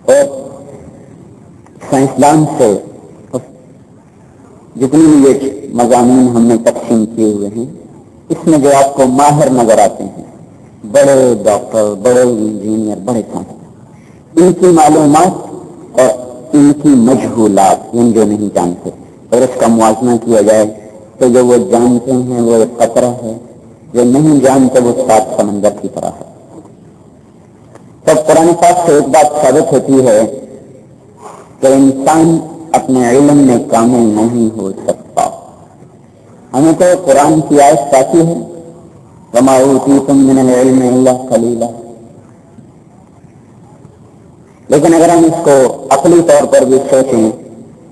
اور سائنسدان سے جتنی بھی یہ مضامین ہم نے تقسیم کیے ہوئے ہیں، اس میں جو آپ کو ماہر نظر آتے ہیں، بڑے ڈاکٹر، بڑے انجینئر، بڑے سائنسدان، ان کی معلومات اور ان کی مجہولات ان جو نہیں جانتے، اور اس کا موازنہ کیا جائے تو جو وہ جانتے ہیں وہ ایک قطرہ ہے، جو نہیں جانتے وہ 7 سمندر کی طرح ہے۔ تب قرآن پاک سے ایک بات ثابت ہوتی ہے کہ انسان اپنے علم میں کامل نہیں ہو سکتا۔ ہمیں تو قرآن کی آیت کافی ہے، وَمَا أُوتِيتُم مِّنَ الْعِلْمِ إِلَّا قَلِيلًا، لیکن اگر ہم اس کو عقلی طور پر بھی سوچیں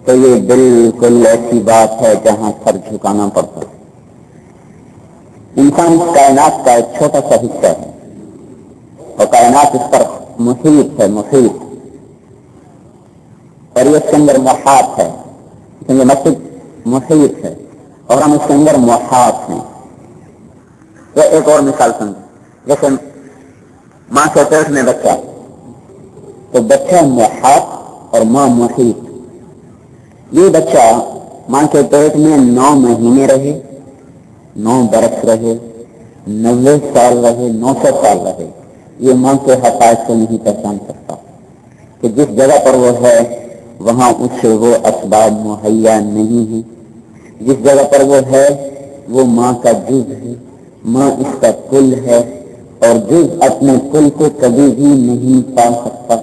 تو یہ بالکل ایسی بات ہے جہاں سر جھکانا پڑتا ہے۔ انسان کائنات کا ایک چھوٹا سا حصہ ہے، اور کائنات اس پر محیط ہے، محیط، اور یہ اس کے اندر محاط ہے، کیونکہ مسجد محیط ہے اور ہم اس کے اندر محاط ہیں۔ یہ ایک اور مثال سمجھیں، جیسے ماں کے پیٹ میں بچہ، تو بچہ محاط اور ماں محیط۔ یہ بچہ ماں کے پیٹ میں 9 مہینے رہے، 9 برس رہے، 90 سال رہے، 900 سال رہے، یہ ماں کے حقائق کو نہیں پہچان سکتا کہ جس جگہ پر وہ ہے وہاں اس سے وہ اسباب مہیا نہیں ہیں، جس جگہ پر وہ ہے وہ ماں کا جز ہے، ماں اس کا کل ہے، اور جز اپنے کل کو کبھی بھی نہیں پا سکتا۔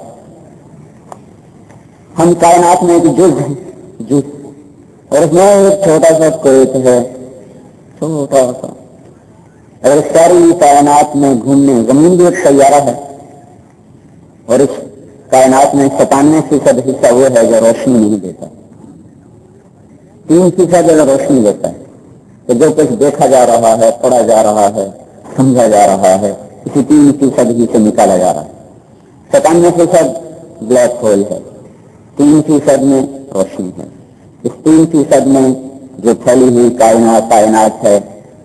ہم کائنات میں ایک جز ہیں، جز، اور اس میں ایک چھوٹا سا کویت ہے، چھوٹا سا۔ اگر ساری کائنات میں گھومنے، زمین بھی ایک سیارہ ہے، اور اس کائنات میں 97% حصہ وہ ہے جو روشنی نہیں دیتا، 3% جو روشنی دیتا ہے، تو جو کچھ دیکھا جا رہا ہے، پڑھا جا رہا ہے، سمجھا جا رہا ہے، اسی 3% ہی سے نکالا جا رہا ہے۔ 97% بلیک ہول ہے، 3% میں روشنی ہے۔ اس 3% میں جو پھیلی ہوئی کائنات ہے،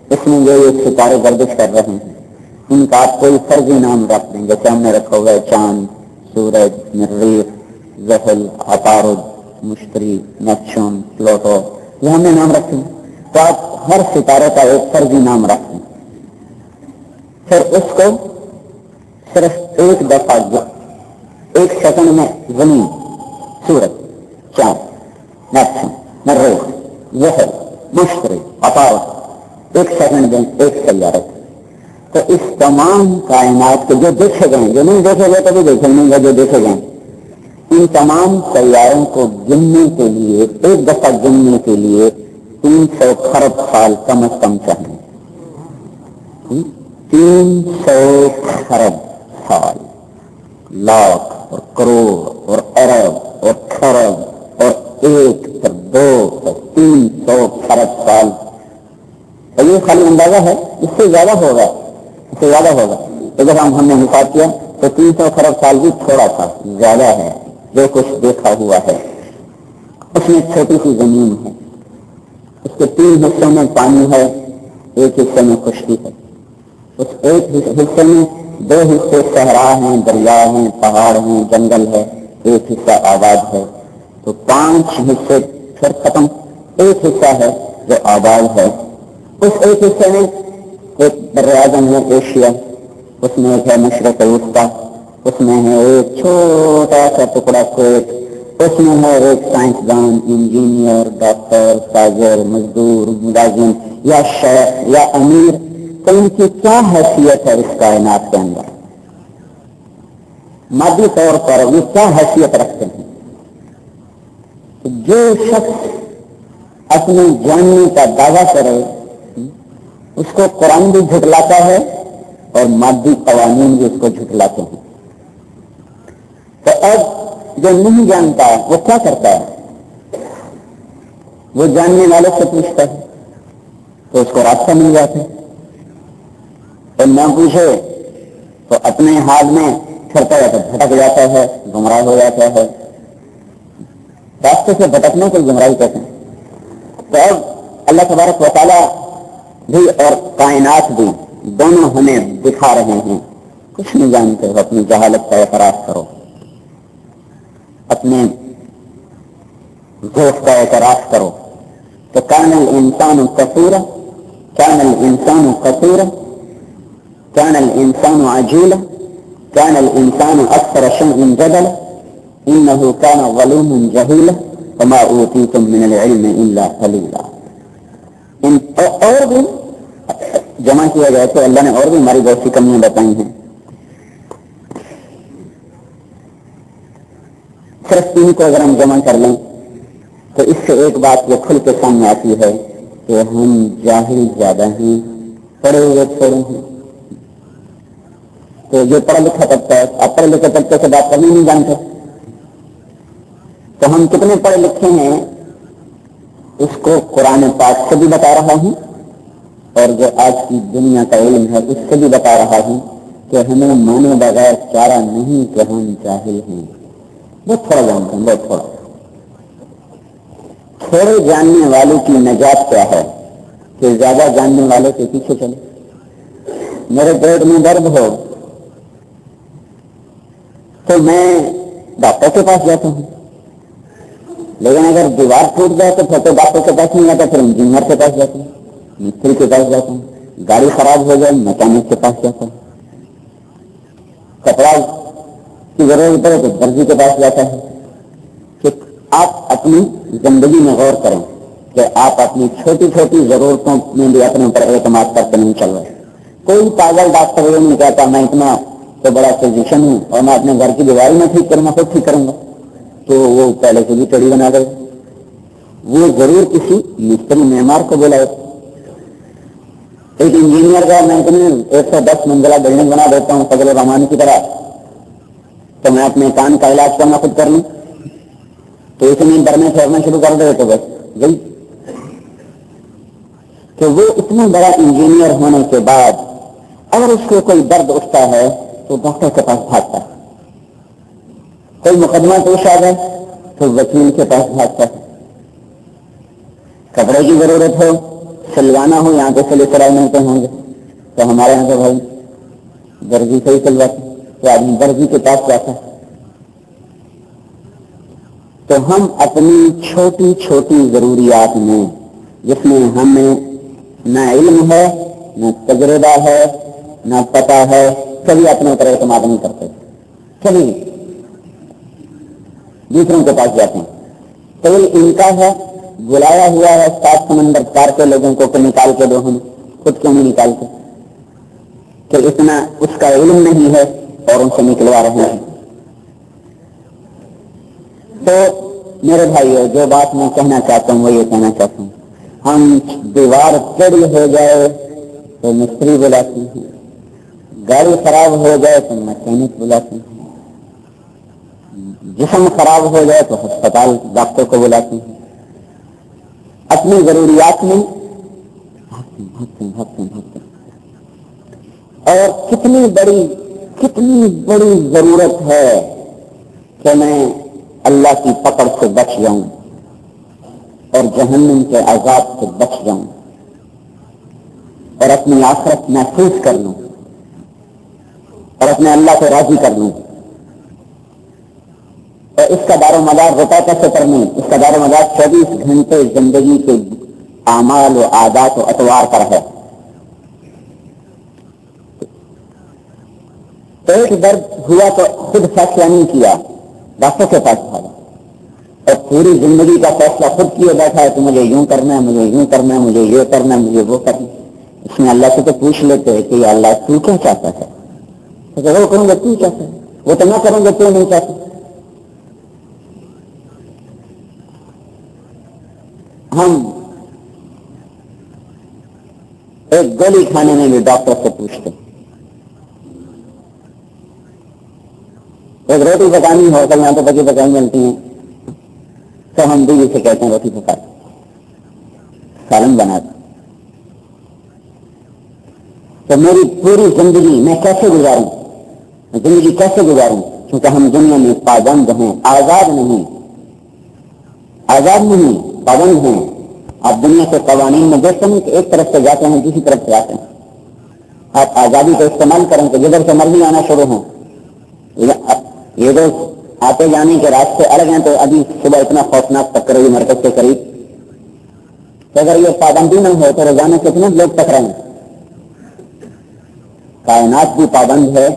اس میں جو یہ ستارے گردش کر رہے ہیں، ان کا آپ کوئی فرضی نام رکھ دیں، جیسے ہم نے رکھا ہوا ہے چاند، سورج، مریخ، زحل، عطارد، مشتری، نیپچون، پلوٹو، یہ ہم نے نام رکھے ہیں، تو آپ ہر ستارے کا ایک فرضی نام رکھ دیں، پھر اس کو صرف ایک دفعہ 1 سیکنڈ میں زمین، سورج، چاند، نیپچون، مریخ، زحل، مشتری، عطارد، 1 سیکنڈ دیں ایک سیارے، تو اس تمام کائنات کے جو دیکھے گئے، جو نہیں دیکھے گئے کبھی دیکھیں نہیں گے، جو دیکھے گئے، ان تمام سیاروں کو گننے کے لیے، ایک دفعہ گننے کے لیے 300 خرب سال کم از کم چاہیے۔ 300 خرب سال، لاکھ اور کروڑ اور ارب اور خرب اور 1 اور 2 اور 300 خرب سال، اور یہ خالی اندازہ ہے، اس سے زیادہ ہوگا، اس سے زیادہ ہوگا۔ تو جب ہم نے حساب کیا تو 300 خرب سال بھی تھوڑا سا زیادہ ہے، جو کچھ دیکھا ہوا ہے۔ اس میں چھوٹی سی زمین ہے، اس کے 3 حصوں میں پانی ہے، 1 حصے میں خشکی ہے، اس 1 حصے میں 2 حصے صحرا ہیں، دریا ہیں، پہاڑ ہیں، جنگل ہے، 1 حصہ آباد ہے، تو 5 حصے پھر ختم، 1 حصہ ہے جو آباد ہے۔ اس 1 حصے میں ایک براعظم ہے ایشیا، اس میں ایک ہے مشرق وسطیٰ، اس میں ہے ایک چھوٹا سا ٹکڑا کویت، اس میں ہے ایک سائنسدان، انجینئر، ڈاکٹر، تاجر، مزدور، ملازم یا شیخ یا امیر، تو ان کی کیا حیثیت ہے اس کائنات کے اندر؟ مادی طور پر وہ کیا حیثیت رکھتے ہیں؟ جو شخص اپنے جاننے کا دعویٰ کرے اس کو قرآن بھی جھٹلاتا ہے اور مادی قوانین بھی اس کو جھٹلاتے ہیں۔ تو اب جو نہیں جانتا وہ کیا کرتا ہے؟ وہ جاننے والے سے پوچھتا ہے تو اس کو راستہ مل جاتا ہے، اور نہ پوچھے تو اپنے حال میں پھرتا جاتا ہے، بھٹک جاتا ہے، گمراہ ہو جاتا ہے۔ راستے سے بھٹکنے کو گمراہی کہتے ہیں۔ تو اب اللہ تبارک و تعالیٰ بھی اور کائنات بھی دونوں ہمیں دکھا رہے ہیں، کچھ نہیں جانتے ہو، اپنی جہالت کا اعتراف کرو۔ اپنے ذوق کا اعتراف کرو کہ کان الانسان قصورا، کان الانسان قصورا، کان الانسان عجولا، کان الانسان اکثر شیء جدلا، انه کان ظلوما جہولا وما اوتیتم من العلم الا قلیلا۔ اور بھی جمع کیا جائے تو اللہ نے اور بھی ہماری بہت سی کمیاں بتائی ہیں، صرف تین کو اگر ہم جمع کر لیں تو اس سے ایک بات یہ کھل کے سامنے آتی ہے کہ ہم جاہل زیادہ ہیں، پڑھے ہوئے تھوڑے ہیں۔ تو جو پڑھا لکھا طبقہ ہے، آپ پڑھے لکھے طبقے سے بات کرنی نہیں جانتے، تو ہم کتنے پڑھے لکھے ہیں اس کو قرآن پاک سے بھی بتا رہا ہوں، اور جو آج کی دنیا کا علم ہے اس سے بھی بتا رہا ہوں کہ ہمیں مانے بغیر چارہ نہیں کہ ہم جاہل ہیں، بہت تھوڑا جانتے ہیں، بہت تھوڑا۔ تھوڑے جاننے والے کی نجات کیا ہے کہ زیادہ جاننے والے کے پیچھے چلے۔ میرے پیٹ میں درد ہو تو میں ڈاکٹر کے پاس جاتا ہوں، لیکن اگر دیوار ٹوٹ جائے تو پھر تو ڈاکٹر کے پاس نہیں جاتا، پھر انجینئر کے پاس جاتا ہوں، مستری کے پاس جاتا ہوں، گاڑی خراب ہو جائے میکینک کے پاس جاتا ہوں، کپڑا کی ضرورت پڑے تو درزی کے پاس جاتا ہے۔ کہ آپ اپنی زندگی میں غور کریں کہ آپ اپنی چھوٹی چھوٹی ضرورتوں میں بھی اپنے اوپر اعتماد کرتے نہیں چل رہے۔ کوئی پاگل ڈاکٹر یہ نہیں کہتا میں اتنا تو بڑا فزیشین ہوں اور میں اپنے گھر کی دیواری میں ٹھیک کروں گا، خود ٹھیک کروں گا، تو وہ پہلے سے بھی چڑی بنا دے۔ وہ ضرور کسی مستری معمار کو بلائے۔ ایک انجینئر کا میں اتنے 110 منزلہ بلڈنگ بنا دیتا ہوں فضل الرحمان کی طرح، تو میں اپنے کان کا علاج کرنا خود کر لوں، تو اسے میں ڈرنے پھیرنا شروع کر دے تو بس گئی۔ کہ وہ اتنا بڑا انجینئر ہونے کے بعد اگر اس کو کوئی درد اٹھتا ہے تو ڈاکٹر کے پاس بھاگتا ہے، کوئی مقدمہ پیش آ جائے تو وکیل کے پاس بھاگتا ہے، کپڑے کی ضرورت ہو، سلوانا ہو، یہاں پہ سلے سرائی ملتے ہوں گے تو ہمارے یہاں تو بھائی درزی سے ہی سلواتے، تو آدمی درزی کے پاس جاتا ہے۔ تو ہم اپنی چھوٹی چھوٹی ضروریات میں جس میں ہمیں نہ علم ہے، نہ تجربہ ہے، نہ پتہ ہے، کبھی اپنے اوپر اعتماد نہیں کرتے، کبھی دوسروں کے پاس جاتے ہیں۔ تو ان کا ہے بلایا ہوا ہے 7 سمندر پار کے لوگوں کو کہ نکال کے دو، ہم خود کیوں نہیں نکالتے کہ اتنا اس کا علم نہیں ہے اور ان سے نکلوا رہے ہیں۔ تو میرے بھائیو، جو بات میں کہنا چاہتا ہوں وہ یہ کہنا چاہتا ہوں، ہم دیوار چڑی ہو جائے تو مستری بلاتے ہیں، گاڑی خراب ہو جائے تو میکینک بلاتے ہیں، جسم خراب ہو جائے تو ہسپتال ڈاکٹر کو بلاتے ہیں۔ اپنی ضروریات میں بھگتے اور کتنی بڑی ضرورت ہے کہ میں اللہ کی پکڑ سے بچ جاؤں اور جہنم کے عذاب سے بچ جاؤں اور اپنی آخرت محفوظ کر لوں اور اپنے اللہ کو راضی کر لوں۔ اور اس کا دار و مدار روپے پیسے پر نہیں، اس کا دار و مدار 24 گھنٹے زندگی کے اعمال و عادات و اطوار پر ہے۔ پیٹ درد ہوا تو خود فیصلہ نہیں کیا، ڈاکٹر کے پاس بھاگا اور پوری زندگی کا فیصلہ خود کیے بیٹھا ہے کہ مجھے یوں کرنا ہے، مجھے یوں کرنا ہے، مجھے یہ کرنا ہے، مجھے وہ کرنا ہے۔ اس میں اللہ سے تو پوچھ لیتے ہیں کہ اللہ تو کیا چاہتا ہے؟ وہ کروں گا تو چاہتا ہے، وہ تو میں کروں گا تو نہیں چاہتا۔ ہم ایک گولی کھانے میں بھی ڈاکٹر سے پوچھتے، ایک روٹی پکانی ہو تو یہاں تو پکی پکائی ملتی ہیں تو ہم بھی سے کہتے ہیں روٹی پکا سالن بنا دیں۔ تو میری پوری زندگی میں کیسے گزاروں، زندگی کیسے گزاروں؟ کیونکہ ہم دنیا میں پابند ہیں، آزاد نہیں، پابند ہیں۔ آپ دنیا کے قوانین میں دیکھتے ہیں کہ ایک طرف سے جاتے ہیں دوسری طرف سے آتے ہیں۔ آپ آزادی کو استعمال کریں کہ جدھر سے مرضی آنا شروع ہوں۔ یہ جو آتے جانے کے راستے الگ ہیں، تو ابھی صبح اتنا خوفناک ٹکر ہوئی مرکز کے قریب، تو اگر یہ پابندی نہ ہو تو روزانہ کتنے لوگ ٹکرائیں گے. کائنات بھی پابند ہے،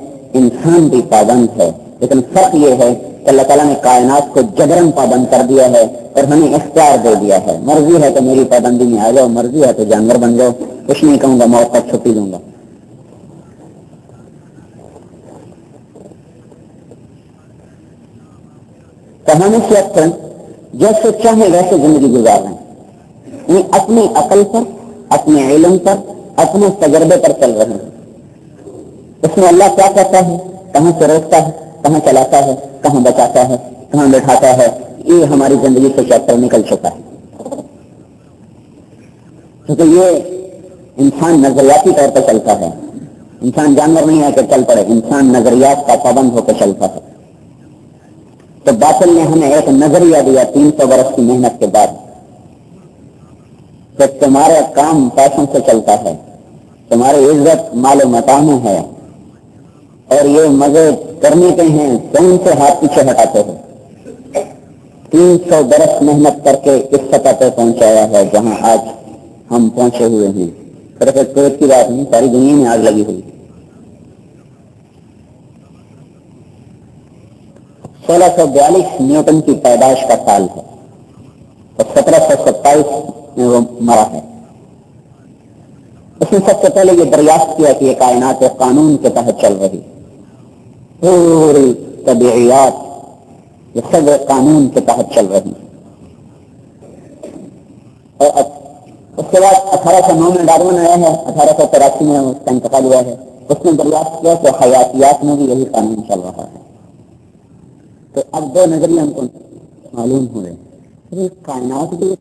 انسان بھی پابند ہے، لیکن فرق یہ ہے کہ اللہ تعالیٰ نے کائنات کو جبرن پابند کر دیا ہے اور ہمیں اختیار دے دیا ہے. مرضی ہے تو میری پابندی میں آ جاؤ، مرضی ہے تو جانور بن جاؤ، کچھ نہیں کہوں گا، موت تک چھٹی دوں گا. کہانی سے اکثر جیسے چاہے ویسے زندگی گزار رہے ہیں، یہ اپنی عقل پر، اپنے علم پر، اپنے تجربے پر چل رہے ہیں. اس میں اللہ کیا کہتا ہے، کہاں سے روکتا ہے، کہاں چلاتا ہے، کہاں بچاتا ہے، کہاں بٹھاتا ہے، یہ ہماری زندگی سے چیپٹر نکل چکا ہے. کیونکہ یہ انسان نظریاتی طور پر چلتا ہے، انسان جانور نہیں ہے کہ چل پڑے، انسان نظریات کا پابند ہو کے چلتا ہے. تو باطل نے ہمیں ایک نظریہ دیا 300 برس کی محنت کے بعد کہ تمہارا کام پیسوں سے چلتا ہے، تمہاری عزت مال و متاع میں ہے، اور یہ مزے کرنے کے ہیں تو ان سے ہاتھ پیچھے ہٹاتے ہیں. 300 برس محنت کر کے اس سطح پہ پہنچایا ہے جہاں آج ہم پہنچے ہوئے ہیں. صرف ایک کویت کی بات نہیں، ساری دنیا میں آگ لگی ہوئی. 1642 نیوٹن کی پیدائش کا سال ہے اور 1727 میں وہ مرا ہے. اس نے سب سے پہلے یہ دریافت کیا کہ یہ کائنات قانون کے تحت چل رہی، پوری طبیعیات یہ سب قانون کے تحت چل رہی. اور اس کے بعد 1809 میں ڈارون آیا ہے، 1883 میں اس کا انتقال ہوا ہے. اس نے دریافت کیا کہ حیاتیات میں بھی یہی قانون چل رہا ہے. تو اب دو نظریے ہم کو معلوم ہوئے، کائنات بھی